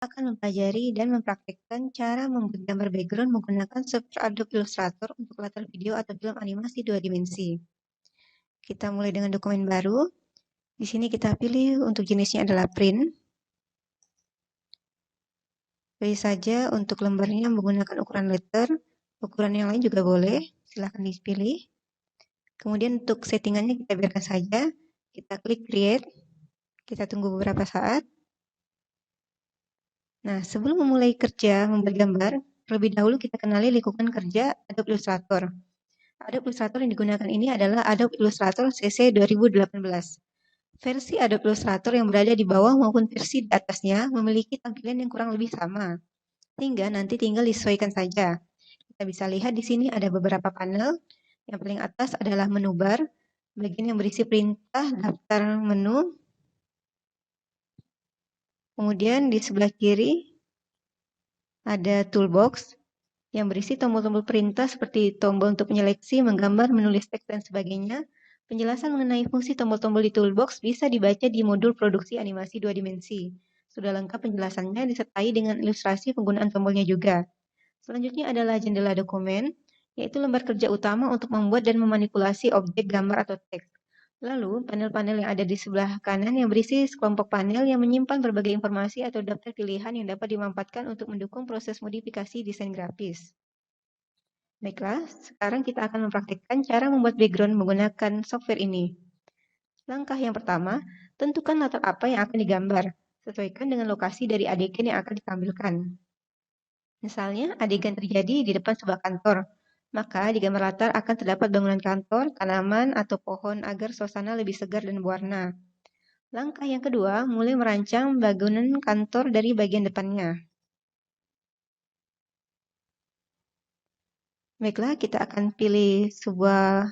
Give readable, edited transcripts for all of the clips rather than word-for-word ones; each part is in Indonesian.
Akan mempelajari dan mempraktikkan cara membuat gambar background menggunakan software Adobe Illustrator untuk latar video atau film animasi 2 dimensi. Kita mulai dengan dokumen baru. Di sini kita pilih untuk jenisnya adalah print. Pilih saja untuk lembarnya menggunakan ukuran letter. Ukuran yang lain juga boleh, silahkan dipilih. Kemudian untuk settingannya kita biarkan saja. Kita klik create. Kita tunggu beberapa saat. Nah, sebelum memulai kerja membuat gambar, terlebih dahulu kita kenali lingkungan kerja Adobe Illustrator. Adobe Illustrator yang digunakan ini adalah Adobe Illustrator CC 2018. Versi Adobe Illustrator yang berada di bawah maupun versi di atasnya memiliki tampilan yang kurang lebih sama. Sehingga nanti tinggal disesuaikan saja. Kita bisa lihat di sini ada beberapa panel. Yang paling atas adalah menu bar, bagian yang berisi perintah daftar menu. Kemudian di sebelah kiri ada toolbox yang berisi tombol-tombol perintah seperti tombol untuk menyeleksi, menggambar, menulis teks, dan sebagainya. Penjelasan mengenai fungsi tombol-tombol di toolbox bisa dibaca di modul produksi animasi 2 dimensi. Sudah lengkap penjelasannya disertai dengan ilustrasi penggunaan tombolnya juga. Selanjutnya adalah jendela dokumen, yaitu lembar kerja utama untuk membuat dan memanipulasi objek gambar atau teks. Lalu, panel-panel yang ada di sebelah kanan yang berisi sekelompok panel yang menyimpan berbagai informasi atau daftar pilihan yang dapat dimanfaatkan untuk mendukung proses modifikasi desain grafis. Baiklah, sekarang kita akan mempraktikkan cara membuat background menggunakan software ini. Langkah yang pertama, tentukan latar apa yang akan digambar. Sesuaikan dengan lokasi dari adegan yang akan ditampilkan. Misalnya, adegan terjadi di depan sebuah kantor. Maka di gambar latar akan terdapat bangunan kantor, tanaman, atau pohon agar suasana lebih segar dan berwarna. Langkah yang kedua, mulai merancang bangunan kantor dari bagian depannya. Baiklah, kita akan pilih sebuah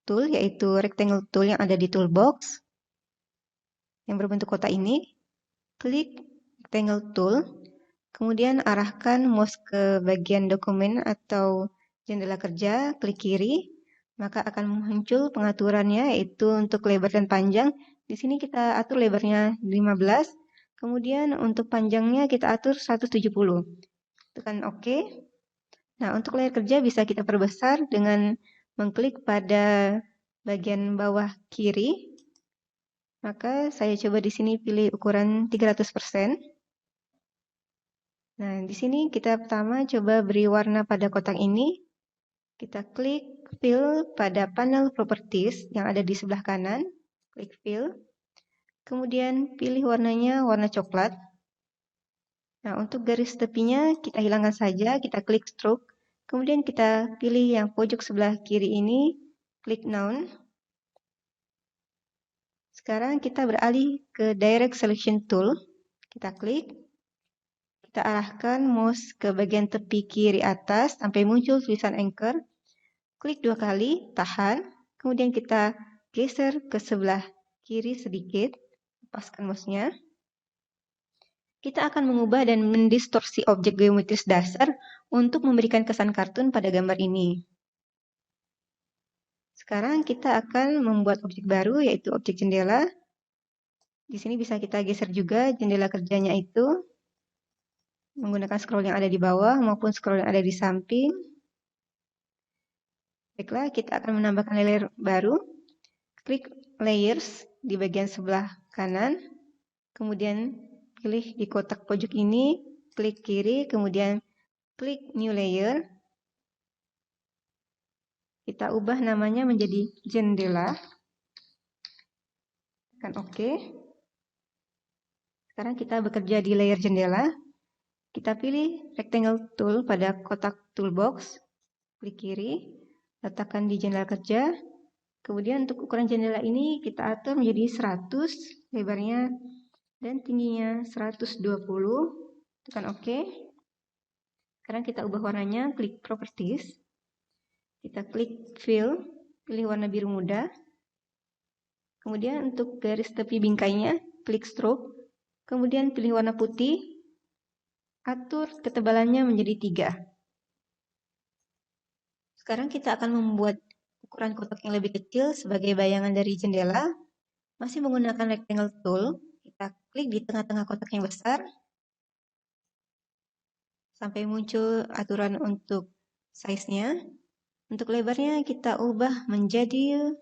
tool, yaitu rectangle tool yang ada di toolbox, yang berbentuk kotak ini. Klik rectangle tool, kemudian arahkan mouse ke bagian dokumen atau jendela kerja, klik kiri, maka akan muncul pengaturannya, yaitu untuk lebar dan panjang. Di sini kita atur lebarnya 15, kemudian untuk panjangnya kita atur 170. Tekan OK. Nah, untuk layar kerja bisa kita perbesar dengan mengklik pada bagian bawah kiri. Maka saya coba di sini pilih ukuran 300%. Nah, di sini kita pertama coba beri warna pada kotak ini. Kita klik fill pada panel properties yang ada di sebelah kanan. Klik fill. Kemudian pilih warnanya warna coklat. Nah, untuk garis tepinya kita hilangkan saja, kita klik stroke. Kemudian kita pilih yang pojok sebelah kiri ini, klik none. Sekarang kita beralih ke direct selection tool. Kita klik. Kita arahkan mouse ke bagian tepi kiri atas sampai muncul tulisan anchor. Klik 2 kali, tahan. Kemudian kita geser ke sebelah kiri sedikit. Lepaskan mouse-nya. Kita akan mengubah dan mendistorsi objek geometris dasar untuk memberikan kesan kartun pada gambar ini. Sekarang kita akan membuat objek baru, yaitu objek jendela. Di sini bisa kita geser juga jendela kerjanya itu menggunakan scroll yang ada di bawah maupun scroll yang ada di samping. Baiklah, kita akan menambahkan layer baru. Klik layers di bagian sebelah kanan. Kemudian pilih di kotak pojok ini, klik kiri, kemudian klik new layer. Kita ubah namanya menjadi jendela. Tekan OK. Sekarang kita bekerja di layer jendela. Kita pilih rectangle tool pada kotak toolbox. Klik kiri, letakkan di jendela kerja. Kemudian untuk ukuran jendela ini kita atur menjadi 100, lebarnya dan tingginya 120. Tekan OK. Sekarang kita ubah warnanya, klik properties. Kita klik fill, pilih warna biru muda. Kemudian untuk garis tepi bingkainya, klik stroke. Kemudian pilih warna putih. Atur ketebalannya menjadi 3. Sekarang kita akan membuat ukuran kotak yang lebih kecil sebagai bayangan dari jendela. Masih menggunakan rectangle tool, kita klik di tengah-tengah kotak yang besar. sampai muncul aturan untuk size-nya. Untuk lebarnya kita ubah menjadi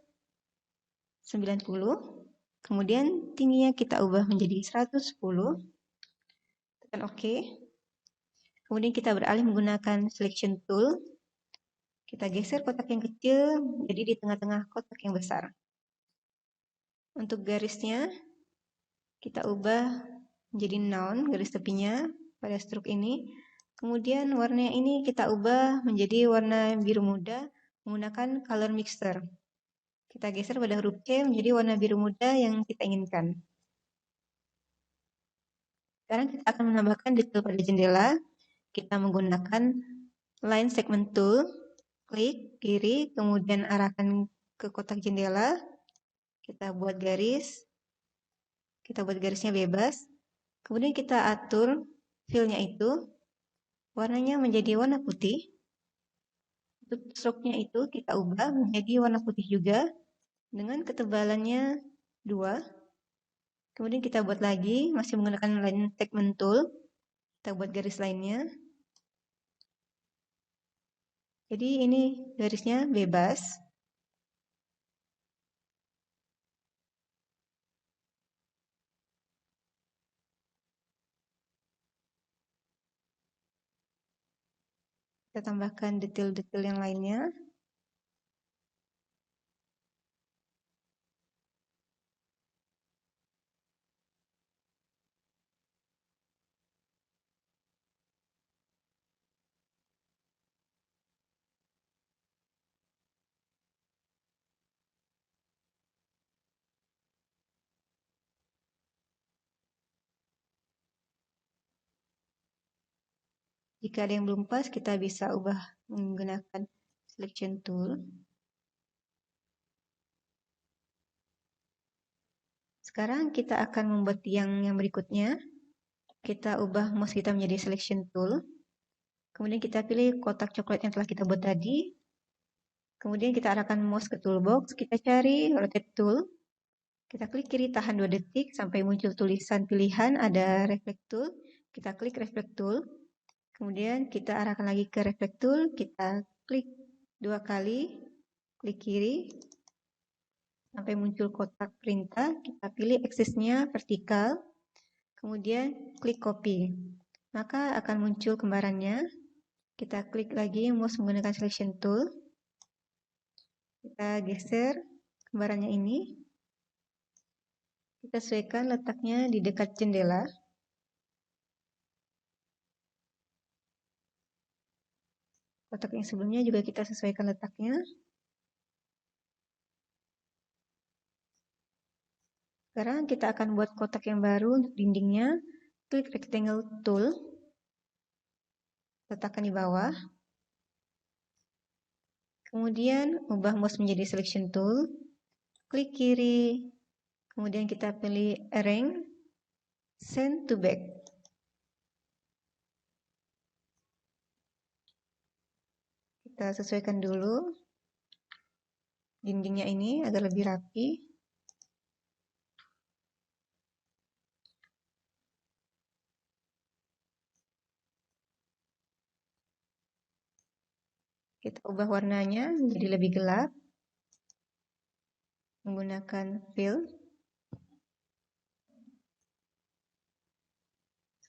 90. Kemudian tingginya kita ubah menjadi 110. Tekan OK. Kemudian kita beralih menggunakan selection tool. Kita geser kotak yang kecil jadi di tengah-tengah kotak yang besar. Untuk garisnya kita ubah menjadi noun, garis tepinya pada stroke ini. Kemudian warna ini kita ubah menjadi warna biru muda menggunakan color mixer. Kita geser pada huruf C menjadi warna biru muda yang kita inginkan. Sekarang kita akan menambahkan detail pada jendela. Kita menggunakan line segment tool, klik kiri, kemudian arahkan ke kotak jendela. Kita buat garisnya bebas. Kemudian kita atur fill-nya itu, warnanya menjadi warna putih. Untuk stroke-nya itu kita ubah menjadi warna putih juga dengan ketebalannya 2. Kemudian kita buat lagi, masih menggunakan line segment tool. Kita buat garis lainnya. Jadi ini garisnya bebas. Kita tambahkan detail-detail yang lainnya. Jika ada yang belum pas, kita bisa ubah menggunakan selection tool. Sekarang kita akan membuat yang berikutnya. Kita ubah mouse kita menjadi selection tool. Kemudian kita pilih kotak coklat yang telah kita buat tadi. Kemudian kita arahkan mouse ke toolbox. Kita cari rotate tool. Kita klik kiri tahan 2 detik sampai muncul tulisan pilihan ada reflect tool. Kita klik reflect tool. Kemudian kita arahkan lagi ke reflect tool, kita klik 2 kali, klik kiri, sampai muncul kotak perintah, kita pilih aksesnya vertikal, kemudian klik copy. Maka akan muncul kembarannya, kita klik lagi mouse menggunakan selection tool, kita geser kembarannya ini, kita sesuaikan letaknya di dekat jendela. Kotak yang sebelumnya juga kita sesuaikan letaknya. Sekarang kita akan buat kotak yang baru untuk dindingnya. Klik rectangle tool. Letakkan di bawah. Kemudian ubah mouse menjadi selection tool. Klik kiri. Kemudian kita pilih arrange. Send to back. Kita sesuaikan dulu dindingnya ini agar lebih rapi. Kita ubah warnanya menjadi lebih gelap menggunakan fill.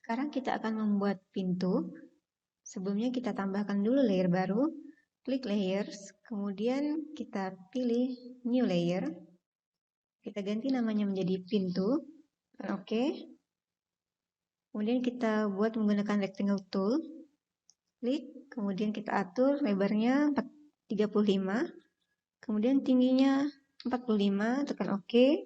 Sekarang kita akan membuat pintu. Sebelumnya kita tambahkan dulu layer baru. Klik layers, kemudian kita pilih new layer. Kita ganti namanya menjadi pintu. Oke. Kemudian kita buat menggunakan rectangle tool. Klik, kemudian kita atur lebarnya 35, kemudian tingginya 45, tekan OK.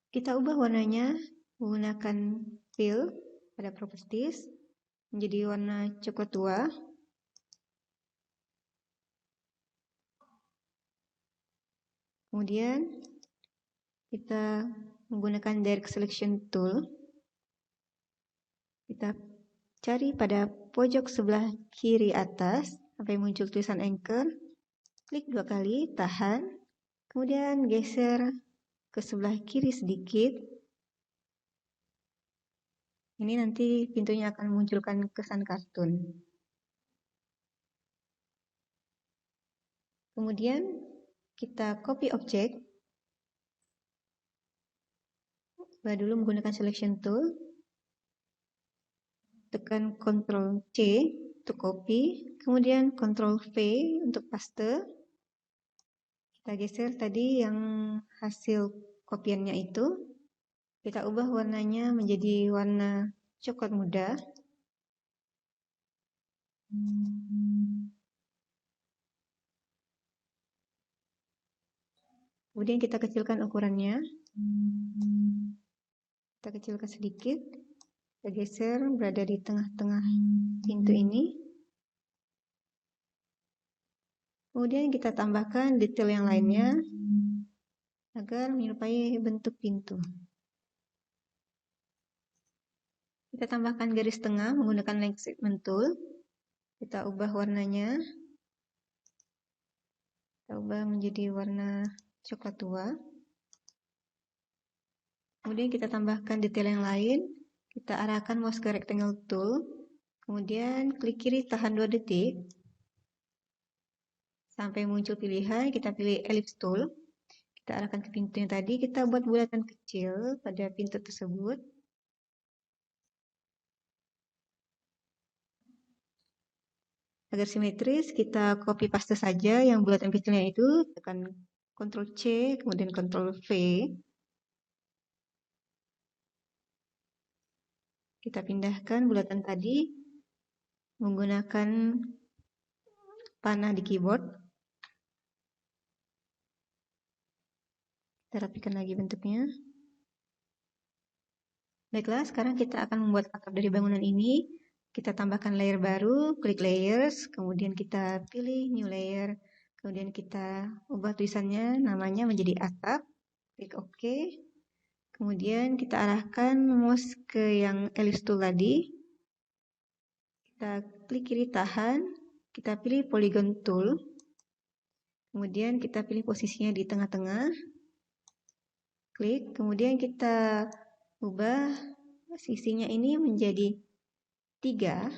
Kita ubah warnanya menggunakan fill pada properties menjadi warna coklat tua. Kemudian kita menggunakan direct selection tool. Kita cari pada pojok sebelah kiri atas sampai muncul tulisan anchor. Klik 2 kali, tahan. Kemudian geser ke sebelah kiri sedikit. Ini nanti pintunya akan memunculkan kesan kartun. Kemudian kita copy objek. Ubah dulu menggunakan selection tool. Tekan Ctrl C untuk copy, kemudian Ctrl V untuk paste. Kita geser tadi yang hasil kopiannya itu. Kita ubah warnanya menjadi warna coklat muda. Kemudian kita kecilkan ukurannya. Kita kecilkan sedikit. Kita geser berada di tengah-tengah pintu ini. Kemudian kita tambahkan detail yang lainnya agar menyerupai bentuk pintu. Kita tambahkan garis tengah menggunakan length segment tool. Kita ubah warnanya. Kita ubah menjadi warna coklat tua. Kemudian kita tambahkan detail yang lain. Kita arahkan mouse ke rectangle tool. Kemudian klik kiri tahan 2 detik. Sampai muncul pilihan, kita pilih ellipse tool. Kita arahkan ke pintu yang tadi, kita buat bulatan kecil pada pintu tersebut. Agar simetris, kita copy paste saja yang bulatan kecilnya itu, tekan Ctrl C, kemudian Ctrl V. Kita pindahkan bulatan tadi menggunakan panah di keyboard. Kita rapikan lagi bentuknya. Baiklah, sekarang kita akan membuat atap dari bangunan ini. Kita tambahkan layer baru, klik layers, kemudian kita pilih new layer, kemudian kita ubah tulisannya, namanya menjadi atap, klik OK. Kemudian kita arahkan mouse ke yang ellipse tool tadi. Kita klik kiri tahan, kita pilih polygon tool. Kemudian kita pilih posisinya di tengah-tengah. Klik, kemudian kita ubah sisinya ini menjadi 3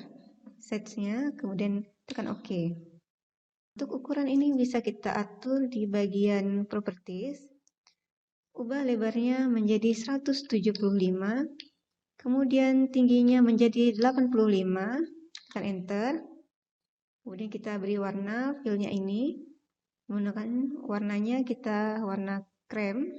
size-nya, kemudian tekan OK. Untuk ukuran ini bisa kita atur di bagian properties. Ubah lebarnya menjadi 175, kemudian tingginya menjadi 85, tekan enter. Kemudian kita beri warna fill-nya ini. Menggunakan warnanya kita warna krem.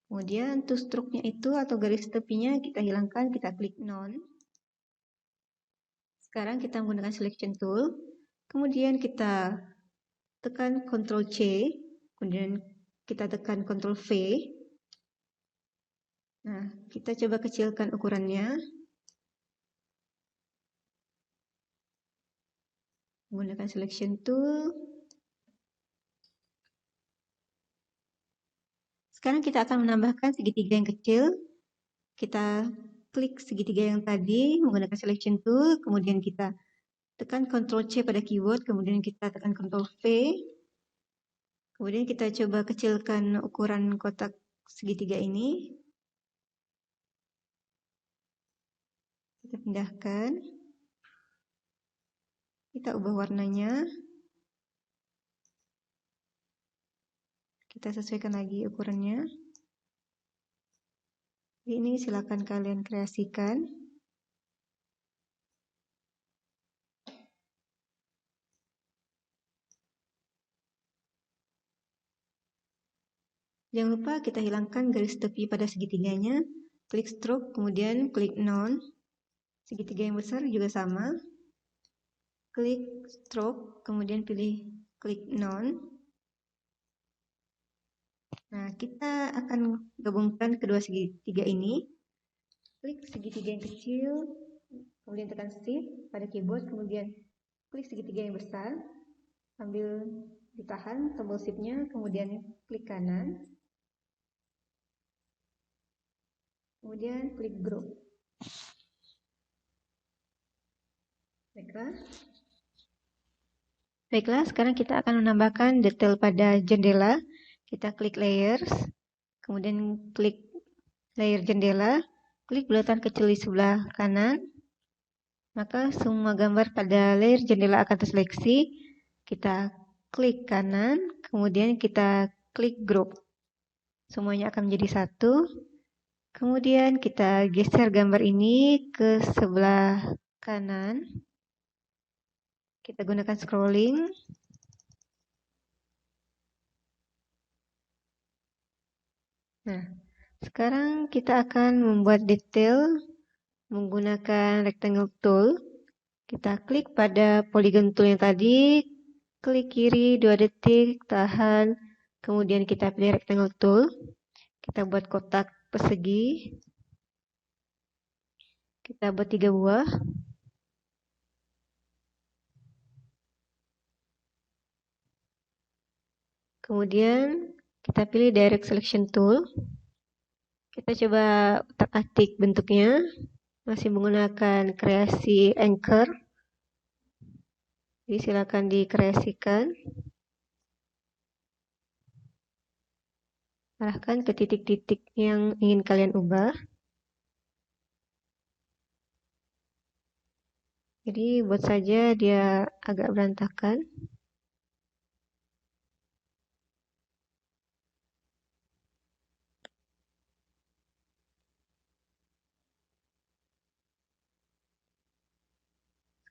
Kemudian untuk stroke-nya itu atau garis tepinya kita hilangkan, kita klik none. Sekarang kita menggunakan selection tool. Kemudian kita tekan Ctrl C, kemudian kita tekan Ctrl V. Nah, kita coba kecilkan ukurannya. Menggunakan selection tool. Sekarang kita akan menambahkan segitiga yang kecil. Kita klik segitiga yang tadi menggunakan selection tool, kemudian kita tekan Ctrl C pada keyboard, kemudian kita tekan Ctrl V. Kemudian kita coba kecilkan ukuran kotak segitiga ini. Kita pindahkan. Kita ubah warnanya. Kita sesuaikan lagi ukurannya. Ini silakan kalian kreasikan. Jangan lupa kita hilangkan garis tepi pada segitiganya. Klik stroke, kemudian klik none. Segitiga yang besar juga sama. Klik stroke, kemudian pilih klik none. Nah, kita akan gabungkan kedua segitiga ini. Klik segitiga yang kecil, kemudian tekan shift pada keyboard, kemudian klik segitiga yang besar, sambil ditahan tombol shift-nya, kemudian klik kanan, kemudian klik group. Baiklah. Baiklah, sekarang kita akan menambahkan detail pada jendela. Kita klik layers, kemudian klik layer jendela, klik bulatan kecil di sebelah kanan, maka semua gambar pada layer jendela akan terseleksi. Kita klik kanan, kemudian kita klik group. Semuanya akan menjadi satu. Kemudian kita geser gambar ini ke sebelah kanan. Kita gunakan scrolling. Nah, sekarang kita akan membuat detail menggunakan rectangle tool. Kita klik pada polygon tool yang tadi, klik kiri 2 detik, tahan, kemudian kita pilih rectangle tool. Kita buat kotak persegi. Kita buat 3 buah. Kemudian kita pilih direct selection tool. Kita coba otak-atik bentuknya. Masih menggunakan kreasi anchor. Jadi silakan dikreasikan. Arahkan ke titik-titik yang ingin kalian ubah. Jadi buat saja dia agak berantakan.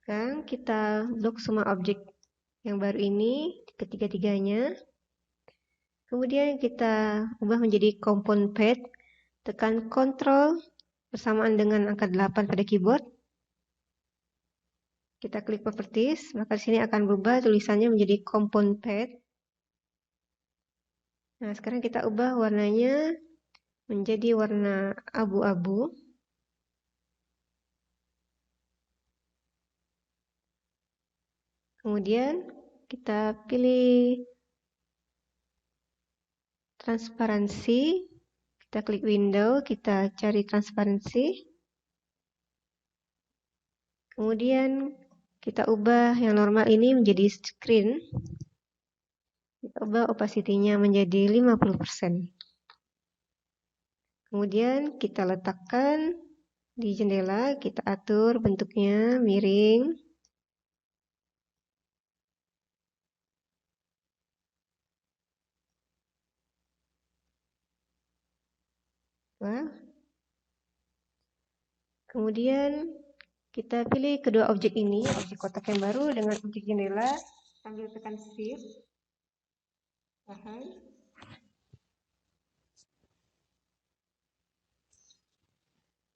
Sekarang kita blok semua objek yang baru ini ketiga-tiganya. Kemudian kita ubah menjadi compound pad. Tekan Ctrl bersamaan dengan angka 8 pada keyboard. Kita klik properties, maka di sini akan berubah tulisannya menjadi compound pad. Nah, sekarang kita ubah warnanya menjadi warna abu-abu. Kemudian kita pilih transparansi. Kita klik window, kita cari transparansi. Kemudian kita ubah yang normal ini menjadi screen. Kita ubah opacity-nya menjadi 50%. Kemudian kita letakkan di jendela, kita atur bentuknya miring. Wah. Kemudian kita pilih kedua objek ini, objek kotak yang baru dengan objek jendela, sambil tekan shift. Tahan.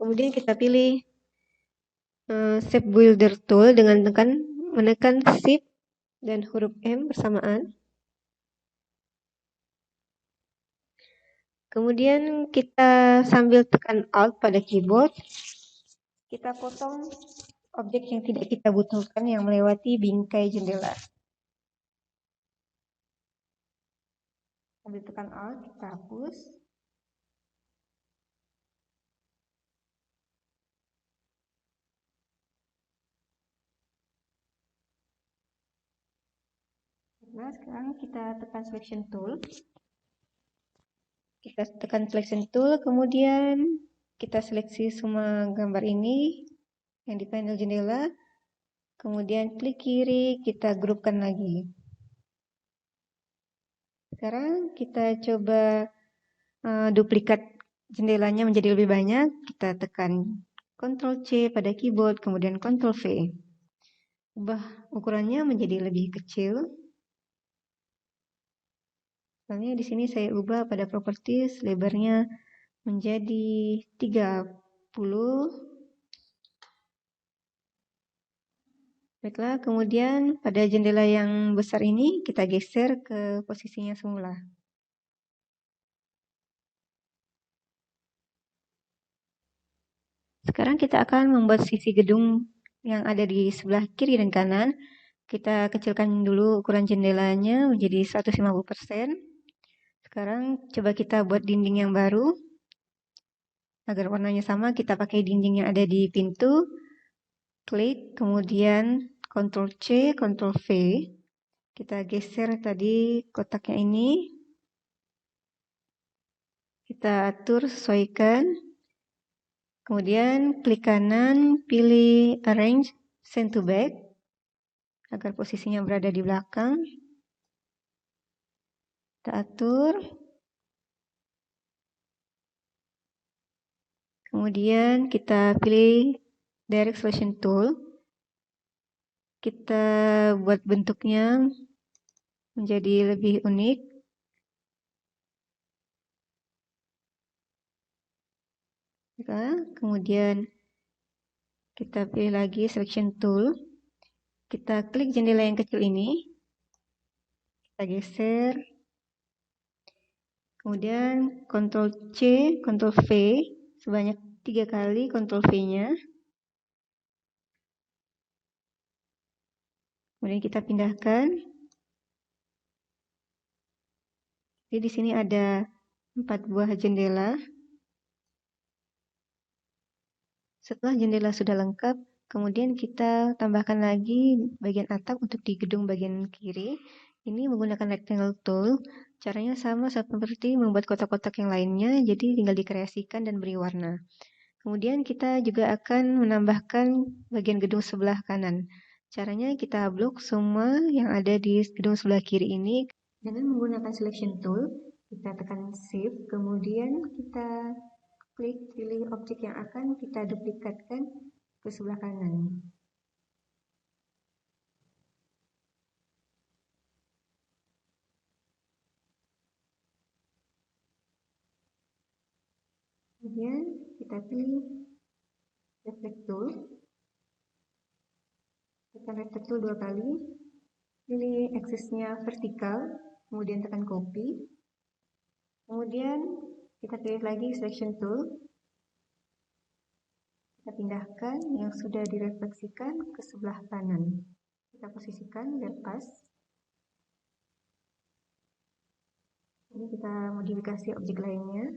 Kemudian kita pilih shape builder tool dengan menekan shift dan huruf M bersamaan. Kemudian kita sambil tekan Alt pada keyboard, kita potong objek yang tidak kita butuhkan yang melewati bingkai jendela. Sambil tekan Alt, kita hapus. Nah, sekarang kita tekan selection tool. Kita tekan selection tool, kemudian kita seleksi semua gambar ini yang di panel jendela. Kemudian klik kiri, kita grupkan lagi. Sekarang kita coba duplikat jendelanya menjadi lebih banyak. Kita tekan Ctrl C pada keyboard, kemudian Ctrl V. Ubah ukurannya menjadi lebih kecil. Misalnya di sini saya ubah pada properties lebarnya menjadi 30. Baiklah, kemudian pada jendela yang besar ini kita geser ke posisinya semula. Sekarang kita akan membuat sisi gedung yang ada di sebelah kiri dan kanan. Kita kecilkan dulu ukuran jendelanya menjadi 150%. Sekarang coba kita buat dinding yang baru. Agar warnanya sama, kita pakai dinding yang ada di pintu. Klik, kemudian Ctrl C, Ctrl V. Kita geser tadi kotaknya ini. Kita atur, sesuaikan. Kemudian klik kanan, pilih Arrange Send to Back agar posisinya berada di belakang. Kita atur. Kemudian kita pilih Direct Selection Tool. Kita buat bentuknya menjadi lebih unik. Kemudian kita pilih lagi Selection Tool. Kita klik jendela yang kecil ini. Kita geser. Kemudian Ctrl C, Ctrl V sebanyak 3 kali, Ctrl V-nya. Kemudian kita pindahkan. Jadi di sini ada 4 buah jendela. Setelah jendela sudah lengkap, kemudian kita tambahkan lagi bagian atap untuk di gedung bagian kiri. Ini menggunakan rectangle tool. Caranya sama seperti membuat kotak-kotak yang lainnya, jadi tinggal dikreasikan dan beri warna. Kemudian kita juga akan menambahkan bagian gedung sebelah kanan. Caranya kita blok semua yang ada di gedung sebelah kiri ini dengan menggunakan selection tool. Kita tekan shift, kemudian kita klik pilih objek yang akan kita duplikatkan ke sebelah kanan. Kemudian kita pilih reflect tool. Tekan reflect tool 2 kali. Pilih aksesnya vertikal, kemudian tekan copy. Kemudian kita pilih lagi selection tool. Kita pindahkan yang sudah direfleksikan ke sebelah kanan. Kita posisikan biar pas. Ini kita modifikasi objek lainnya.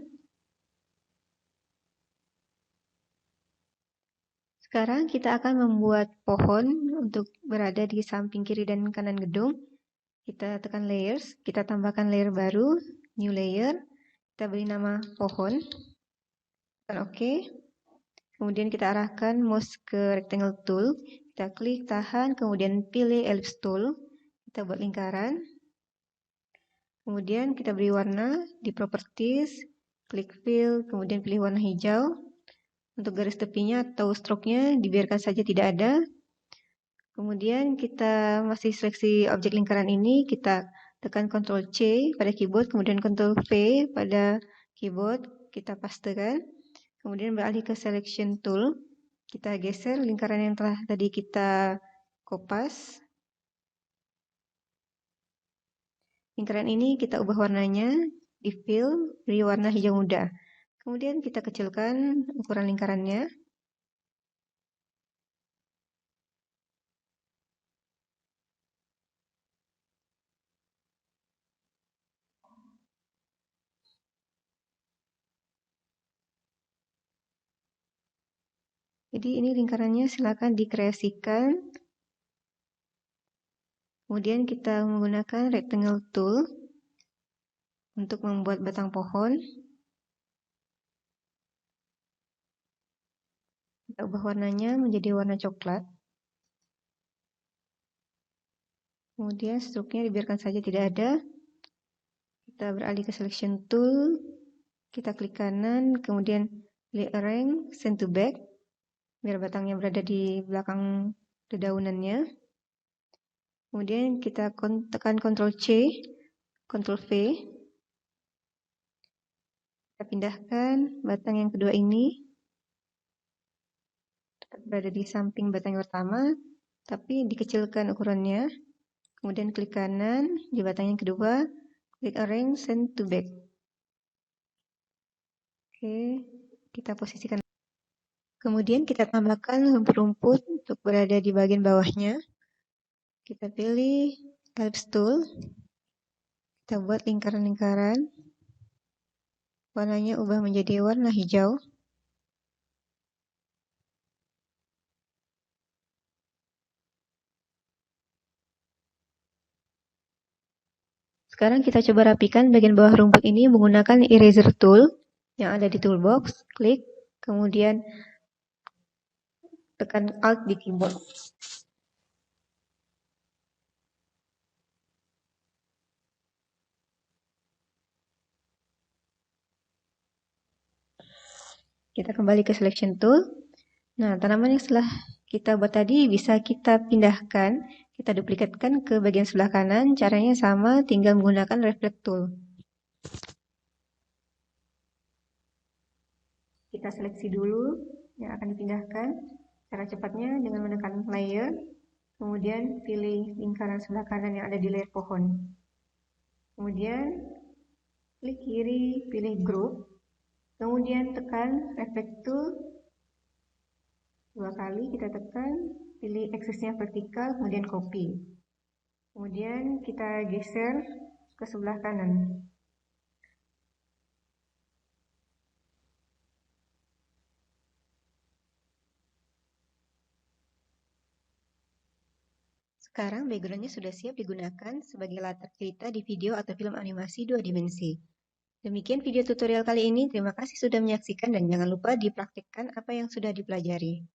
Sekarang kita akan membuat pohon untuk berada di samping kiri dan kanan gedung. Kita tekan layers, kita tambahkan layer baru, new layer. Kita beri nama pohon. Tekan OK. Kemudian kita arahkan mouse ke rectangle tool. Kita klik, tahan, kemudian pilih ellipse tool. Kita buat lingkaran. Kemudian kita beri warna di properties, klik fill, kemudian pilih warna hijau. Untuk garis tepinya atau stroke-nya dibiarkan saja tidak ada. Kemudian kita masih seleksi objek lingkaran ini, kita tekan Ctrl C pada keyboard, kemudian Ctrl V pada keyboard, kita pastekan. Kemudian beralih ke selection tool, kita geser lingkaran yang telah tadi kita kopas. Lingkaran ini kita ubah warnanya, di fill, beri warna hijau muda. Kemudian kita kecilkan ukuran lingkarannya. Jadi ini lingkarannya silakan dikreasikan. Kemudian kita menggunakan rectangle tool untuk membuat batang pohon. Kita ubah warnanya menjadi warna coklat. Kemudian stroke-nya dibiarkan saja tidak ada. Kita beralih ke selection tool. Kita klik kanan, kemudian pilih arrange, send to back. Biar batangnya berada di belakang dedaunannya. Kemudian kita tekan Ctrl C, Ctrl V. Kita pindahkan batang yang kedua ini. Berada di samping batang yang pertama, tapi dikecilkan ukurannya. Kemudian klik kanan di batang yang kedua, klik arrange, send to back. Oke, kita posisikan. Kemudian kita tambahkan rumput-rumput untuk berada di bagian bawahnya. Kita pilih ellipse tool. Kita buat lingkaran-lingkaran. Warnanya ubah menjadi warna hijau. Sekarang kita coba rapikan bagian bawah rumput ini menggunakan eraser tool yang ada di toolbox. Klik, kemudian tekan Alt di keyboard. Kita kembali ke selection tool. Nah, tanaman yang setelah kita buat tadi bisa kita pindahkan, kita duplikatkan ke bagian sebelah kanan. Caranya sama, tinggal menggunakan reflect tool. Kita seleksi dulu yang akan dipindahkan. Cara cepatnya dengan menekan layer, kemudian pilih lingkaran sebelah kanan yang ada di layer pohon. Kemudian klik kiri, pilih group, kemudian tekan reflect tool. 2 kali kita tekan, pilih aksesnya vertikal, kemudian copy. Kemudian kita geser ke sebelah kanan. Sekarang backgroundnya sudah siap digunakan sebagai latar cerita di video atau film animasi 2 dimensi. Demikian video tutorial kali ini. Terima kasih sudah menyaksikan dan jangan lupa dipraktikkan apa yang sudah dipelajari.